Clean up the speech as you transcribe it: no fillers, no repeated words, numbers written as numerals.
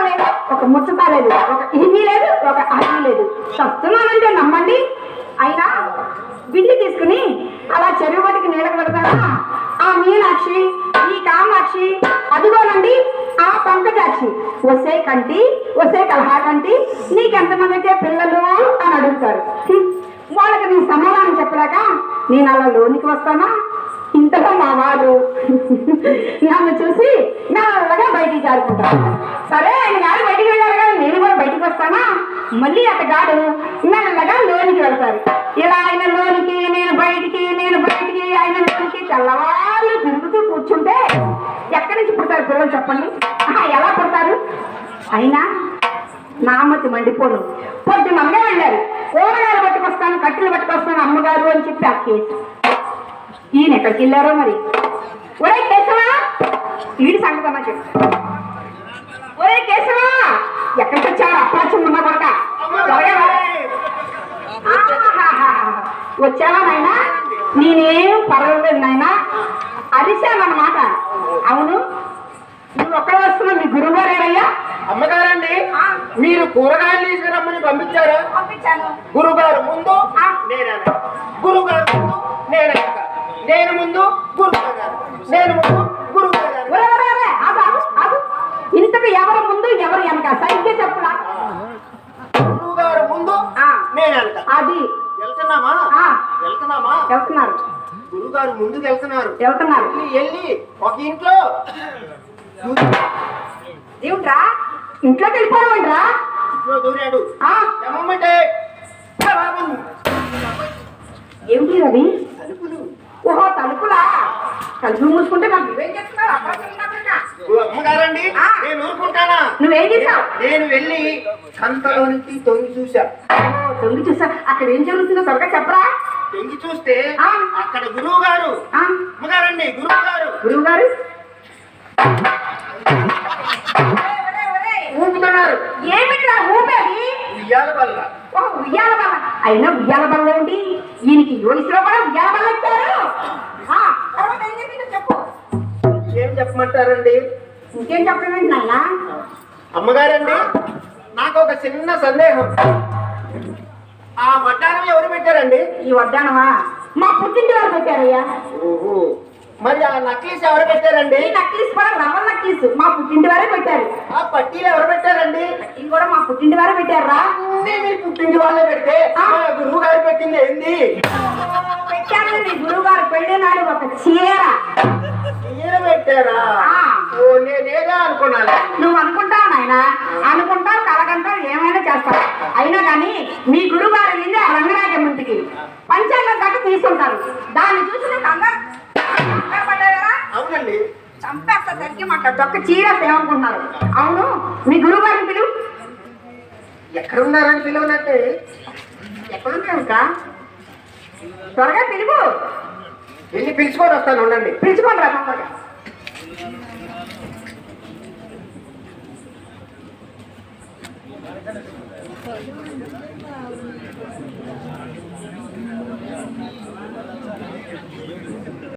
లేదు, ఒక ముచ్చట లేదు, ఒక ఇది లేదు, ఒక అది లేదు. చస్తున్నానంటే నమ్మండి. అయినా బిల్లు తీసుకుని అలా చెరువు బడికి నీళ్ళకి పెడతారా? ఆ మీనాక్షి, ఈ కామాక్షి, అదిగోనండి ఆ పంకజాక్షి వసే కంటి, వసే కలహా కంటి, నీకెంతమంది అయితే పిల్లలు అని అడుగుతారు. వాళ్ళకి నేను సమాధానం చెప్పలేక నేను అలా లోనికి వస్తానా? ఇంతలో మా వాడు నన్ను చూసి మెల్లగా బయటికి జారుకుంటాను. సరే ఆయన గారు బయటికి వెళ్ళారు కదా, నేను కూడా బయటికి వస్తానా? మళ్ళీ అతగాడు మెల్లగా లోనికి వెళ్తారు. ఇలా ఆయన లోనికి, నేను బయటికి, నేను బయటికి, ఆయన లోనికి తెల్లవాళ్ళు తిరుగుతూ కూర్చుంటే ఎక్కడి నుంచి పుడతారు పిల్లలు చెప్పండి? ఎలా పుడతారు? అయినా నామతి మండిపోను. పొద్దున్నగా వెళ్ళారు, కూరగాయలు పట్టుకొస్తాను, కట్టెలు పట్టుకొస్తాను అమ్మగారు అని చెప్పి ఆ కేసు. ఈయన ఎక్కడికి వెళ్ళారో మరి. ఒరే కేశవా, వీడి సంగతమ్మా చెప్పు. ఒరే కేశవా, ఎక్కడికి వచ్చావు? అప్పాచం ఉన్న కొడక వచ్చావా నాయనా? నేనేం పర్వాలేదు నాయనా, అరిశానన్నమాట. అవును, నువ్వు ఒక్కడ వస్తున్నావు, మీ గురువు గారు ఏమయ్యా? అమ్మగారండి, మీరు కూరగాయలు తీసుకురమ్మని పంపించారా? పంపించాను. గురువు గారు ముందు నేనే, గురువు గారు ముందు నేనే, నేను ముందు గురువు గారు, నేను ముందు గురువు గారు. ఇంతకు ఎవరు ముందు ఎవరు వెనక సరిగ్గా చెప్పలా? గురువు గారు ముందు నేను వెనక. అది వెళ్తున్నామా? వెళ్తున్నామా? వెళ్తున్నారు. గురువు గారు ముందుకు వెళ్తున్నారు. వెళ్తున్నారు. వెళ్ళి ఒక ఇంట్లో ఏమిట్రా ఇంట్లోకి వెళ్ళిపోవాలంట్రా? ఇంట్లో దూరాడు. ఏమిటి రవి? తలుపులు. ఓహో తలుపులా? తలుపులు మూసుకుంటే నాకు నువ్వేం చేస్తున్నావు? అమ్మగారండి, నేను ఊరుకుంటానా? నువ్వేం చేసావు? నేను వెళ్ళి కంతలో నుంచి తొంగి చూసా. తొంగి చూసా? అక్కడ ఏం జరుగుతుందో త్వరగా చెప్పరా? తొంగి చూస్తే అక్కడ గురువు గారు. అమ్మగారండి, గురువు గారు. గురువు గారు ఊపుతున్నారు. ఏమిట్రా ఊపేది? ఉయ్యాల బల్ల. ఉయ్యాల బల్ల. అయినా ఉయ్యాల బల్ల ఏంటి? ఈయనకి యోగిలో కూడా ఉయ్యాల బల్ల ఇచ్చారు. చెప్పు. ఏం చెప్పమంటారండి? ఇంకేం చెప్పలేండి నాయన. అమ్మగారండి, నాకు ఒక చిన్న సందేహం. ఆ వడ్డానం ఎవరు పెట్టారండి? ఈ వడ్డానమా మా పుట్టింటి వారు పెట్టారయ్యా. ఓహో, మరి ఆ నక్లీస్ ఎవరు పెట్టారండి? ఈ నక్లీస్ కూడా రవ్వ నక్లీస్ మా పుట్టింటి వారే పెట్టారు. ఆ పట్టీలు ఎవరు పెట్టారండి? పట్టీలు కూడా మా పుట్టింటి వారే పెట్టారా? మీ పుట్టింటి వాళ్ళే పెడితే గురువు గారు పెట్టింది ఏంది? పెట్టారు నీ గురువు గారు పెళ్లి నాడు ఒక చీర. చీర పెట్టారా? నేనేగా అనుకున్నాను. నువ్వు అనుకుంటావు నాయన, అనుకుంటావు, కలగంటావు, ఏమైనా చేస్తావు. అయినా కానీ మీ గురువు గారు వెళ్ళింది ఆ రంగనాయకం ఇంటికి పంచాంగం దాకా తీసుకుంటారు. దాన్ని చూసి నువ్వు కంగారు పడ్డారా? అవునండి. చంపేస్తా తగ్గి మాట్లాడు. ఒక్క చీర ఏమనుకుంటున్నారు? అవును, మీ గురువు గారిని పిలువు. ఎక్కడున్నారని పిలువనంటే ఎక్కడున్నాక త్వరగా పిలువు. వెళ్ళి పిలుచుకొని వస్తాను, ఉండండి. పిలుచుకోండి రా తొందరగా.